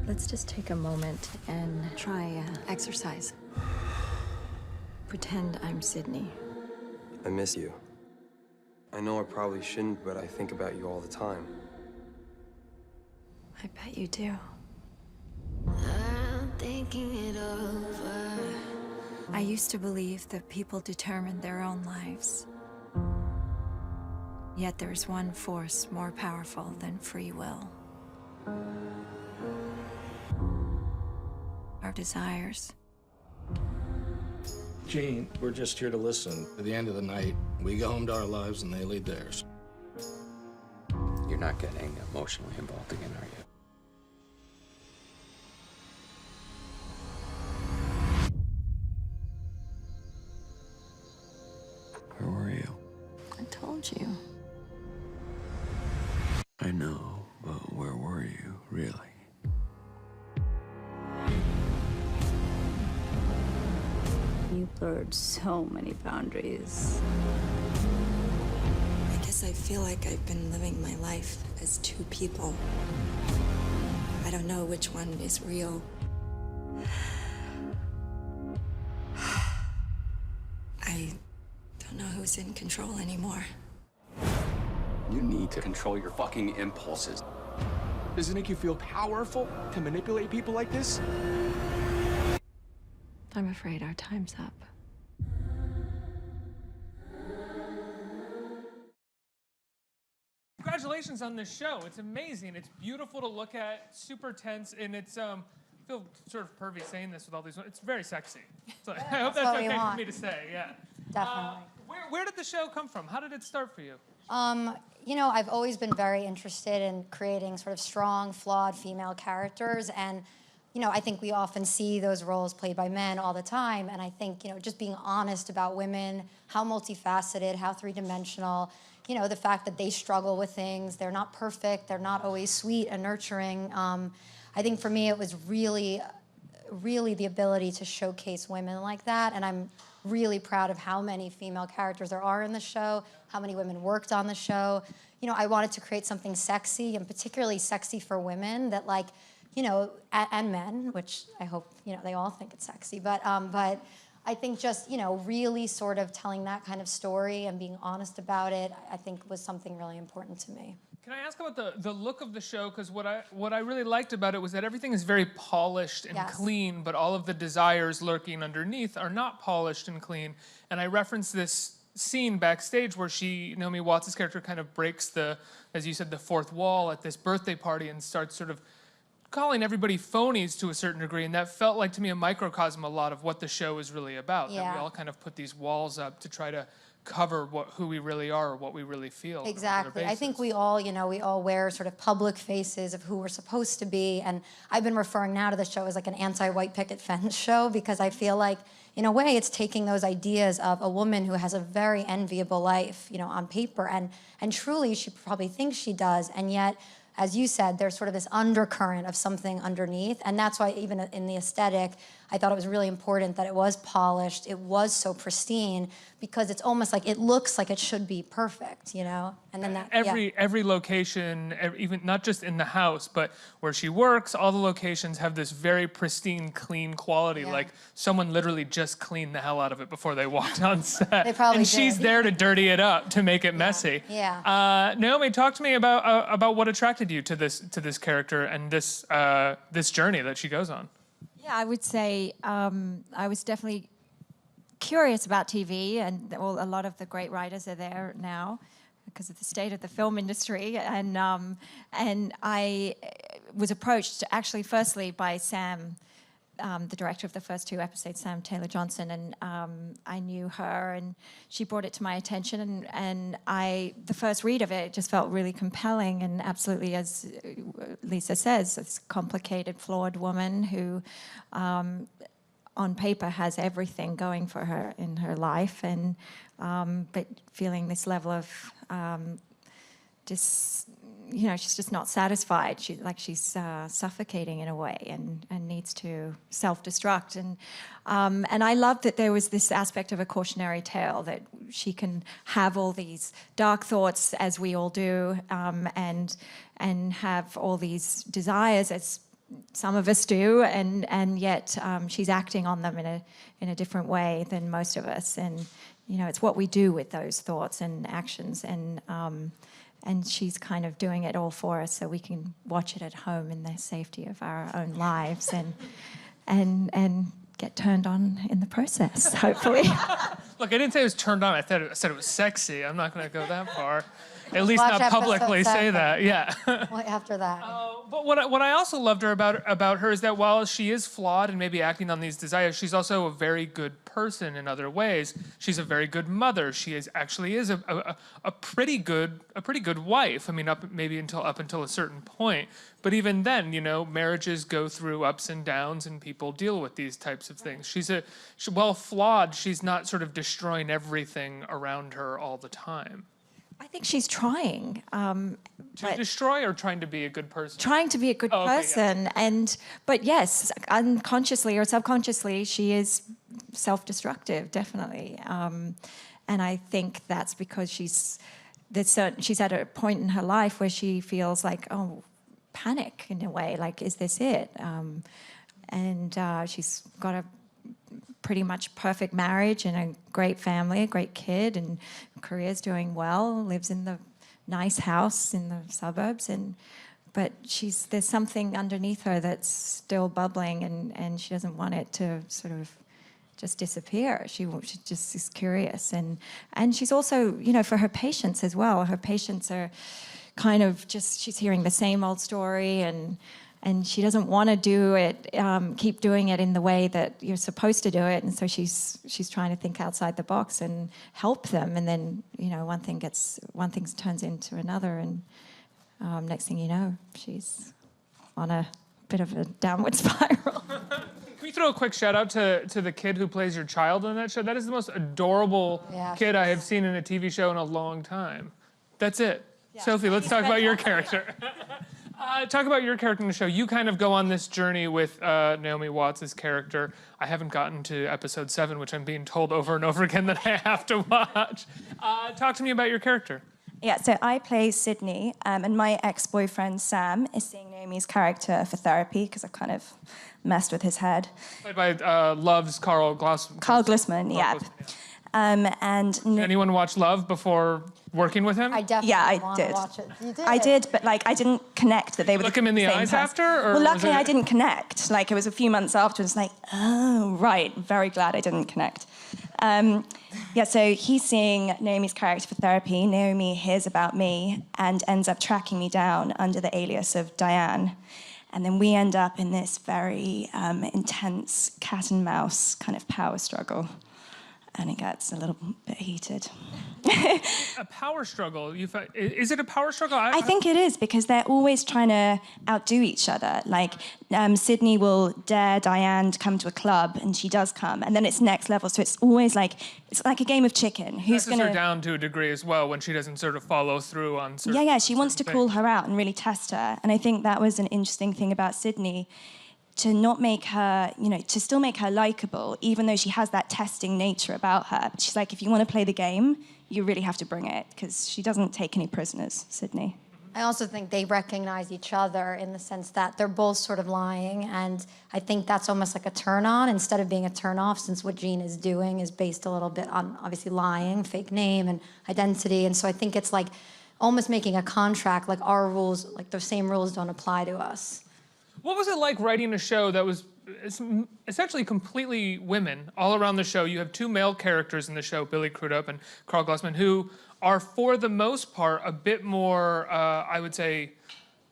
Let's just take a moment and try exercise. Pretend I'm Sydney. I miss you. I know I probably shouldn't, but I think about you all the time. I bet you do. I'm thinking it over. I used to believe that people determined their own lives. Yet there's one force more powerful than free will. Our desires. Jean, we're just here to listen. At the end of the night, we go home to our lives and they lead theirs. You're not getting emotionally involved again, are you? Where were you? I told you. I know, but where were you, really? You blurred so many boundaries. I guess I feel like I've been living my life as two people. I don't know which one is real. I don't know who's in control anymore. You need to control your fucking impulses. Does it make you feel powerful to manipulate people like this? I'm afraid our time's up. Congratulations on this show. It's amazing. It's beautiful to look at, super tense, and it's I feel sort of pervy saying this with all these. It's very sexy. So I hope that's okay for me to say. Yeah. Definitely. Where did the show come from? How did it start for you? You know, I've always been very interested in creating sort of strong, flawed female characters, and you know, I think we often see those roles played by men all the time, and I think, you know, just being honest about women, how multifaceted, how three-dimensional, you know, the fact that they struggle with things, they're not perfect, they're not always sweet and nurturing. I think for me it was really the ability to showcase women like that, and I'm really proud of how many female characters there are in the show, how many women worked on the show. You know, I wanted to create something sexy, and particularly sexy for women that, like, you know, and men, which I hope, you know, they all think it's sexy, but I think just, you know, really sort of telling that kind of story and being honest about it, I think was something really important to me. Can I ask about the look of the show? Because what I really liked about it was that everything is very polished and clean, but all of the desires lurking underneath are not polished and clean. And I referenced this scene backstage where Naomi Watts' character kind of breaks the, as you said, the fourth wall at this birthday party and starts sort of calling everybody phonies to a certain degree, and that felt like to me a microcosm a lot of what the show is really about. Yeah. That we all kind of put these walls up to try to cover who we really are or what we really feel. Exactly. I think we all, you know, we all wear sort of public faces of who we're supposed to be, and I've been referring now to the show as like an anti-white picket fence show, because I feel like, in a way, it's taking those ideas of a woman who has a very enviable life, you know, on paper, and truly she probably thinks she does, and yet, as you said, there's sort of this undercurrent of something underneath, and that's why even in the aesthetic, I thought it was really important that it was polished, it was so pristine, because it's almost like it looks like it should be perfect, you know? And then that every location, even not just in the house, but where she works, all the locations have this very pristine, clean quality. Like someone literally just cleaned the hell out of it before they walked on set. They probably and she's there to dirty it up, to make it messy. Yeah. Naomi, talk to me about what attracted you to this character and this journey that she goes on. Yeah, I would say I was definitely curious about TV, and a lot of the great writers are there now because of the state of the film industry. And I was approached actually firstly by Sam, the director of the first two episodes, Sam Taylor Johnson, and I knew her, and she brought it to my attention, and the first read of it just felt really compelling, and absolutely, as Lisa says, this complicated, flawed woman who on paper has everything going for her in her life, and but feeling this level of you know, she's just not satisfied. She's suffocating in a way, and needs to self-destruct. And I love that there was this aspect of a cautionary tale, that she can have all these dark thoughts, as we all do, and have all these desires as some of us do, and yet she's acting on them in a different way than most of us. And it's what we do with those thoughts and actions, and she's kind of doing it all for us, so we can watch it at home in the safety of our own lives, and get turned on in the process, hopefully. Look, I didn't say it was turned on. I said it was sexy. I'm not going to go that far. At least Watch not publicly episode say 7. that. Yeah. Well, after that. But what I also loved about her is that while she is flawed and maybe acting on these desires, she's also a very good person in other ways. She's a very good mother. She actually is a pretty good wife. I mean, up until a certain point. But even then, marriages go through ups and downs, and people deal with these types of things. While flawed, she's not sort of destroying everything around her all the time. I think she's trying. To destroy or trying to be a good person? Trying to be a good person. Yeah. But yes, unconsciously or subconsciously, she is self-destructive, definitely. And I think that's because she's at a point in her life where she feels like, panic in a way, like, is this it? And she's got a pretty much perfect marriage and a great family, a great kid, and career's doing well, lives in the nice house in the suburbs, but there's something underneath her that's still bubbling, and she doesn't want it to sort of just disappear. She just is curious, and she's also, for her patients as well. Her patients are kind of she's hearing the same old story, and she doesn't want to do it, keep doing it in the way that you're supposed to do it, and so she's trying to think outside the box and help them, and then one thing turns into another, and next thing you know, she's on a bit of a downward spiral. Can we throw a quick shout out to the kid who plays your child on that show? That is the most adorable kid I have seen in a TV show in a long time. That's it. Yeah. Sophie, let's talk about your character. Talk about your character in the show. You kind of go on this journey with Naomi Watts' character. I haven't gotten to episode 7, which I'm being told over and over again that I have to watch. Talk to me about your character. Yeah, so I play Sydney, and my ex-boyfriend Sam is seeing Naomi's character for therapy because I've kind of messed with his head. Played by Love's Carl Glusman. Carl Glusman, yeah. Did anyone watch Love before working with him? I definitely want to watch it. You did? I did, but I didn't connect that they were Look him in the eyes after? Or well, luckily I didn't connect. It was a few months afterwards, oh, right, very glad I didn't connect. So he's seeing Naomi's character for therapy. Naomi hears about me and ends up tracking me down under the alias of Diane. And then we end up in this very intense cat and mouse kind of power struggle. And it gets a little bit heated. A power struggle? Is it a power struggle? I think it is, because they're always trying to outdo each other. Sydney will dare Diane to come to a club, and she does come, and then it's next level. So it's always it's like a game of chicken. Who's going to... her down to a degree as well when she doesn't sort of follow through on certain... Yeah, she wants to call her out and really test her. And I think that was an interesting thing about Sydney, to not make her, to still make her likable, even though she has that testing nature about her. But she's like, if you want to play the game, you really have to bring it, because she doesn't take any prisoners, Sydney. I also think they recognize each other in the sense that they're both sort of lying, and I think that's almost like a turn-on instead of being a turn-off, since what Jean is doing is based a little bit on, obviously, lying, fake name, and identity, and so I think it's like almost making a contract, like our rules, like the same rules don't apply to us. What was it like writing a show that was essentially completely women all around the show? You have 2 male characters in the show, Billy Crudup and Carl Glusman, who are, for the most part, a bit more, I would say,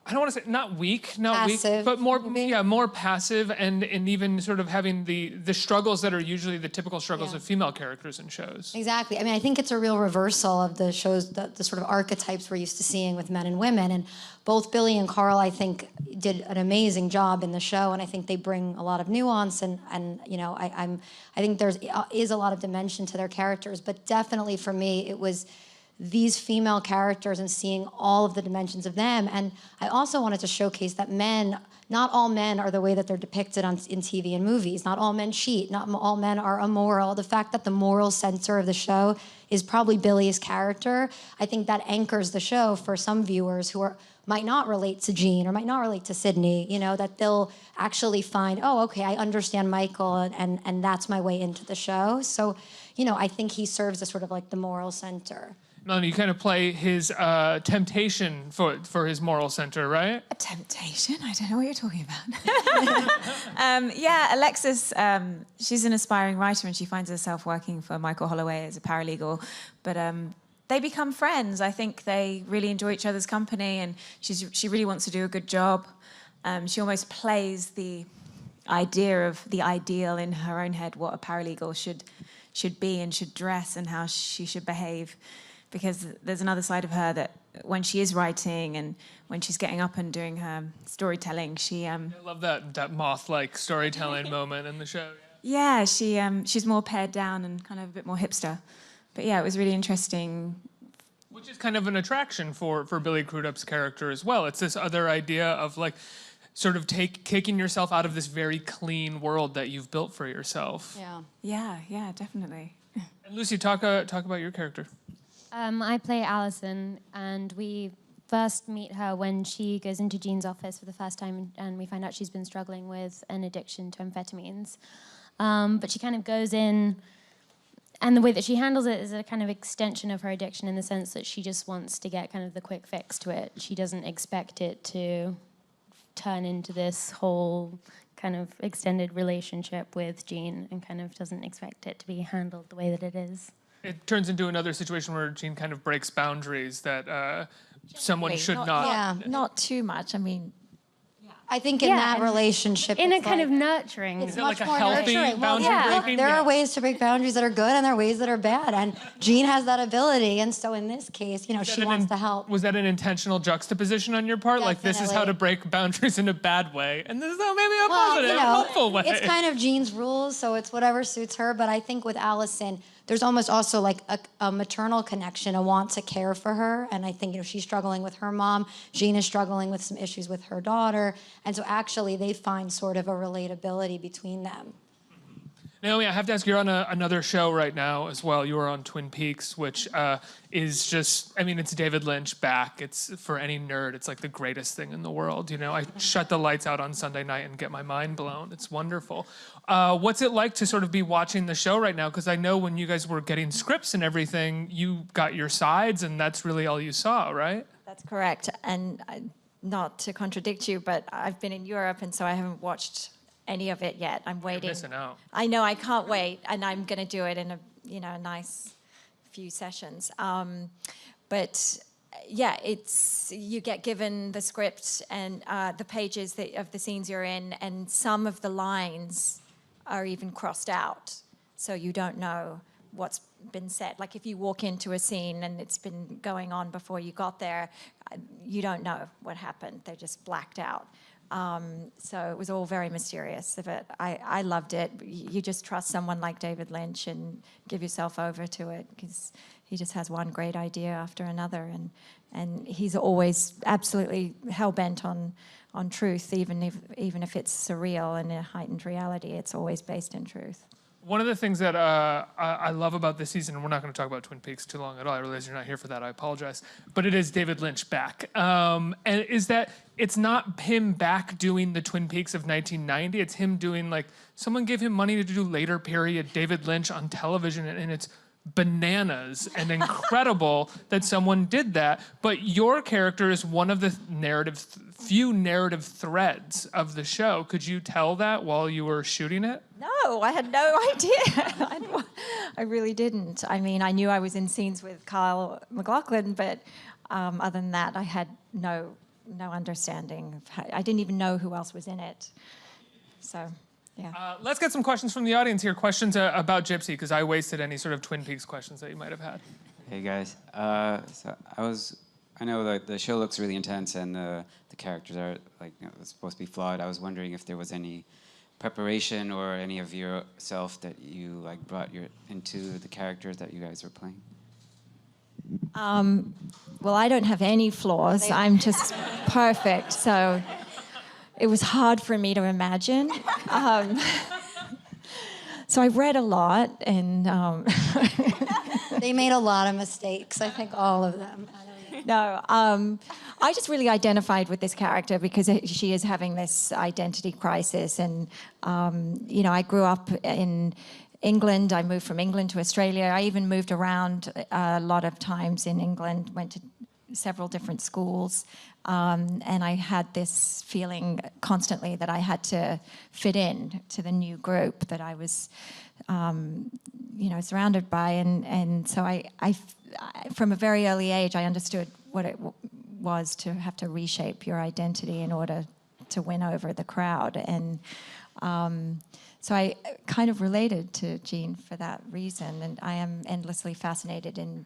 I don't want to say not weak, but more passive, and even sort of having the struggles that are usually the typical struggles of female characters in shows. Exactly. I mean, I think it's a real reversal of the shows, the sort of archetypes we're used to seeing with men and women. And both Billy and Carl, I think, did an amazing job in the show, and I think they bring a lot of nuance, and I think there is a lot of dimension to their characters. But definitely for me, it was these female characters and seeing all of the dimensions of them. And I also wanted to showcase that not all men are the way that they're depicted in TV and movies. Not all men cheat. Not all men are immoral. The fact that the moral center of the show is probably Billy's character, I think that anchors the show for some viewers who might not relate to Jean or might not relate to Sydney, that they'll actually find, oh, okay, I understand Michael, and that's my way into the show. So, I think he serves as sort of like the moral center. Melanie, you kind of play his temptation for his moral center, right? A temptation? I don't know what you're talking about. Yeah, Alexis, she's an aspiring writer and she finds herself working for Michael Holloway as a paralegal. But they become friends. I think they really enjoy each other's company and she really wants to do a good job. She almost plays the idea of the ideal in her own head, what a paralegal should be and should dress and how she should behave. Because there's another side of her that when she is writing and when she's getting up and doing her storytelling, she... I love that moth-like storytelling moment in the show. Yeah, she's more pared down and kind of a bit more hipster. But yeah, it was really interesting. Which is kind of an attraction for Billy Crudup's character as well. It's this other idea of like sort of taking yourself out of this very clean world that you've built for yourself. Yeah, definitely. And Lucy, talk about your character. I play Alison, and we first meet her when she goes into Jean's office for the first time, and we find out she's been struggling with an addiction to amphetamines. But she kind of goes in, and the way that she handles it is a kind of extension of her addiction in the sense that she just wants to get kind of the quick fix to it. She doesn't expect it to turn into this whole kind of extended relationship with Jean, and kind of doesn't expect it to be handled the way that it is. It turns into another situation where Jean kind of breaks boundaries that someone should not. Yeah, not too much. I mean, I think in that relationship, in a it's kind like, of nurturing. It's Is it much like a more healthy nurturing. boundary breaking? There are ways to break boundaries that are good, and there are ways that are bad. And Jean has that ability, and so in this case, she wants to help. Was that an intentional juxtaposition on your part? Like, this is how to break boundaries in a bad way, and this is how maybe a positive, helpful way. It's kind of Jean's rules, so it's whatever suits her. But I think with Allison, there's almost also like a maternal connection, a want to care for her. And I think, she's struggling with her mom. Jean is struggling with some issues with her daughter. And so actually they find sort of a relatability between them. Naomi, I have to ask, you're on another show right now as well. You are on Twin Peaks, which is just, it's David Lynch back. It's, for any nerd, it's like the greatest thing in the world. I shut the lights out on Sunday night and get my mind blown. It's wonderful. What's it like to sort of be watching the show right now? Because I know when you guys were getting scripts and everything, you got your sides and that's really all you saw, right? That's correct. And not to contradict you, but I've been in Europe and so I haven't watched any of it yet. I'm waiting. You're missing out. I know, I can't wait, and I'm going to do it in a nice few sessions. But yeah, you get given the script and the pages of the scenes you're in, and some of the lines are even crossed out, so you don't know what's been said. Like if you walk into a scene and it's been going on before you got there, you don't know what happened. They're just blacked out. So it was all very mysterious. But I loved it. You just trust someone like David Lynch and give yourself over to it because he just has one great idea after another, and he's always absolutely hell-bent on truth, even if it's surreal and a heightened reality. It's always based in truth. One of the things that I love about this season, and we're not going to talk about Twin Peaks too long at all. I realize you're not here for that. I apologize. But it is David Lynch back. And is that it's not him back doing the Twin Peaks of 1990. It's him doing, like, someone gave him money to do later period David Lynch on television, and it's bananas and incredible that someone did that. But your character is one of the few narrative threads of the show. Could you tell that while you were shooting it? No, I had no idea. I really didn't. I mean, I knew I was in scenes with Kyle MacLachlan, but other than that, I had no understanding. I didn't even know who else was in it. So, yeah. Let's get some questions from the audience here. Questions about Gypsy, because I wasted any sort of Twin Peaks questions that you might have had. Hey, guys. So I know that the show looks really intense and the characters are supposed to be flawed. I was wondering if there was any preparation or any of yourself that you brought into the characters that you guys were playing. Well, I don't have any flaws. I'm just perfect. So it was hard for me to imagine. So I read a lot, and they made a lot of mistakes. I think all of them. No, I just really identified with this character because she is having this identity crisis, and I grew up in England. I moved from England to Australia. I even moved around a lot of times in England, went to several different schools, and I had this feeling constantly that I had to fit in to the new group that I was, surrounded by, and so I from a very early age, I understood what it was to have to reshape your identity in order to win over the crowd, and so I kind of related to Jean for that reason, and I am endlessly fascinated in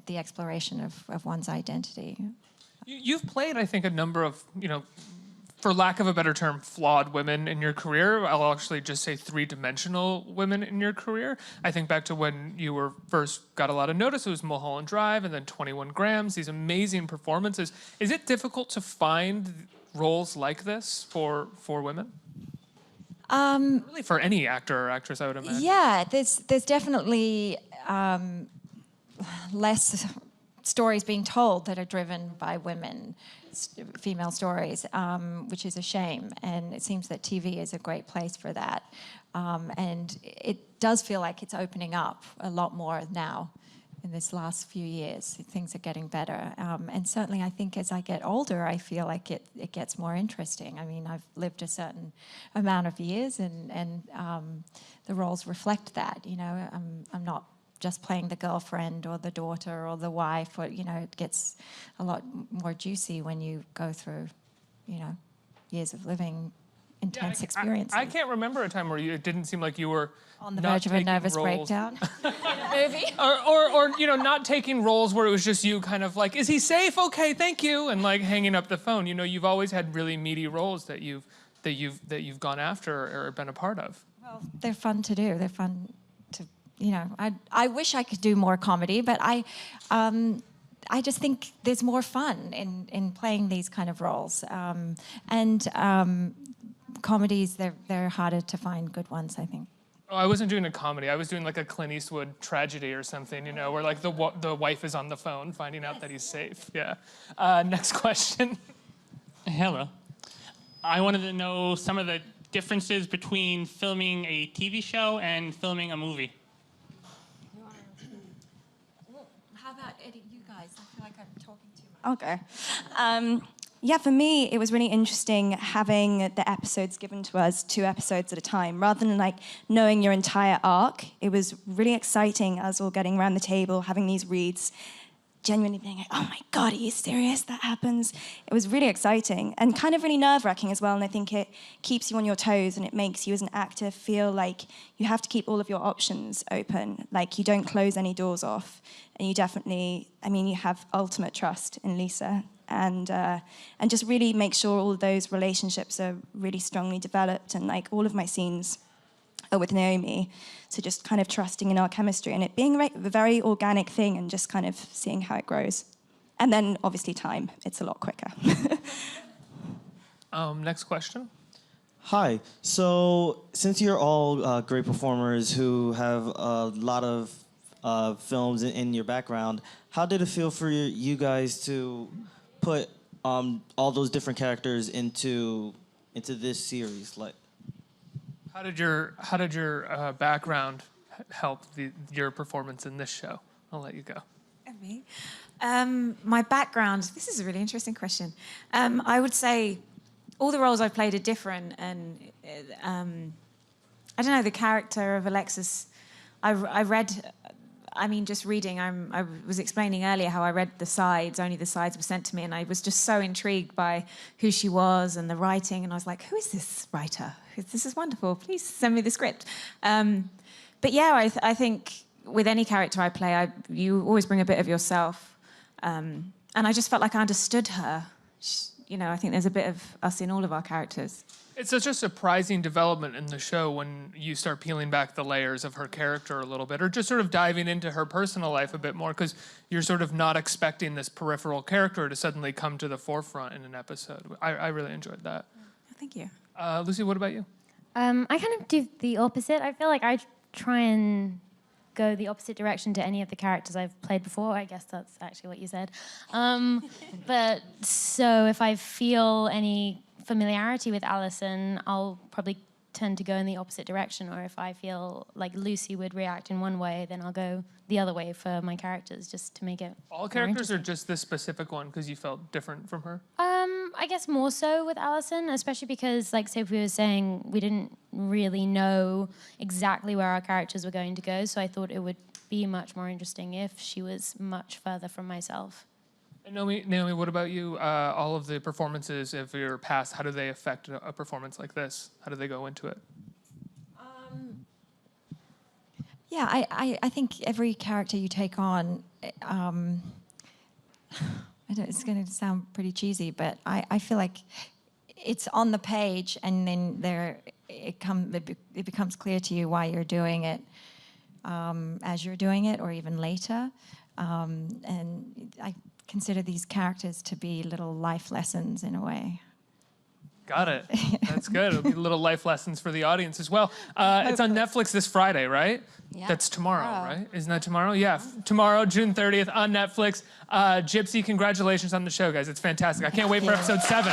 the exploration of one's identity. You've played, I think, a number of, for lack of a better term, flawed women in your career. I'll actually just say three-dimensional women in your career. I think back to when you were first got a lot of notice. It was Mulholland Drive and then 21 Grams, these amazing performances. Is it difficult to find roles like this for women? Really for any actor or actress, I would imagine. Yeah, there's definitely less stories being told that are driven by women, female stories, which is a shame. And it seems that TV is a great place for that. And it does feel like it's opening up a lot more now in this last few years. Things are getting better. And certainly I think as I get older, I feel like it gets more interesting. I mean, I've lived a certain amount of years, and the roles reflect that. I'm not just playing the girlfriend or the daughter or the wife, or it gets a lot more juicy when you go through, years of living intense experiences. I can't remember a time where it didn't seem like you were on the verge of a nervous breakdown in a movie, or not taking roles where it was just you kind of like, is he safe? Okay, thank you, and like hanging up the phone. You've always had really meaty roles that you've gone after or been a part of. Well, they're fun to do. They're fun to. I wish I could do more comedy, but I just think there's more fun in playing these kind of roles. Comedies, they're harder to find good ones, I think. Oh, I wasn't doing a comedy. I was doing like a Clint Eastwood tragedy or something, where like the wife is on the phone finding out that he's safe. Yeah. Next question. Hello. I wanted to know some of the differences between filming a TV show and filming a movie. How about Eddie, you guys? I feel like I'm talking too much. Okay. Yeah, for me, it was really interesting having the episodes given to us 2 episodes at a time, rather than like knowing your entire arc. It was really exciting, us all getting around the table, having these reads, genuinely being like, oh my God, are you serious? That happens. It was really exciting and kind of really nerve-wracking as well. And I think it keeps you on your toes, and it makes you as an actor feel like you have to keep all of your options open. Like you don't close any doors off. And you definitely, you have ultimate trust in Lisa. And just really make sure all of those relationships are really strongly developed. And like all of my scenes are with Naomi. So just kind of trusting in our chemistry and it being a very organic thing and just kind of seeing how it grows. And then obviously time, it's a lot quicker. Next question. Hi. So since you're all great performers who have a lot of films in your background, how did it feel for you guys to put all those different characters into this series? Like, how did your background help your performance in this show? I'll let you go. Me? My background. This is a really interesting question. I would say all the roles I've played are different, and I don't know, the character of Alexis. I read. Just reading, I was explaining earlier how I read the sides, only the sides were sent to me, and I was just so intrigued by who she was and the writing, and I was like, who is this writer? This is wonderful, please send me the script. But yeah, I think with any character I play, you always bring a bit of yourself, and I just felt like I understood her. I think there's a bit of us in all of our characters. It's such a surprising development in the show when you start peeling back the layers of her character a little bit, or just sort of diving into her personal life a bit more, because you're sort of not expecting this peripheral character to suddenly come to the forefront in an episode. I really enjoyed that. Thank you. Lucy, what about you? I kind of do the opposite. I feel like I try and go the opposite direction to any of the characters I've played before. I guess that's actually what you said. But so if I feel any familiarity with Alison, I'll probably tend to go in the opposite direction. Or if I feel like Lucy would react in one way, then I'll go the other way for my characters, just to make it All characters, or just this specific one because you felt different from her? I guess more so with Alison, especially because, like Sophie was saying, we didn't really know exactly where our characters were going to go, so I thought it would be much more interesting if she was much further from myself. And Naomi, what about you? All of the performances of your past, how do they affect a performance like this? How do they go into it? Yeah, I think every character you take on, it's going to sound pretty cheesy, but I feel like it's on the page, and then it becomes clear to you why you're doing it as you're doing it, or even later. And I consider these characters to be little life lessons in a way. Got it. That's good. It'll be little life lessons for the audience as well. It's on Netflix this Friday, right? Yeah. That's tomorrow, right? Isn't that tomorrow? Yeah, tomorrow, June 30th on Netflix. Gypsy, congratulations on the show, guys. It's fantastic. I can't wait for episode 7.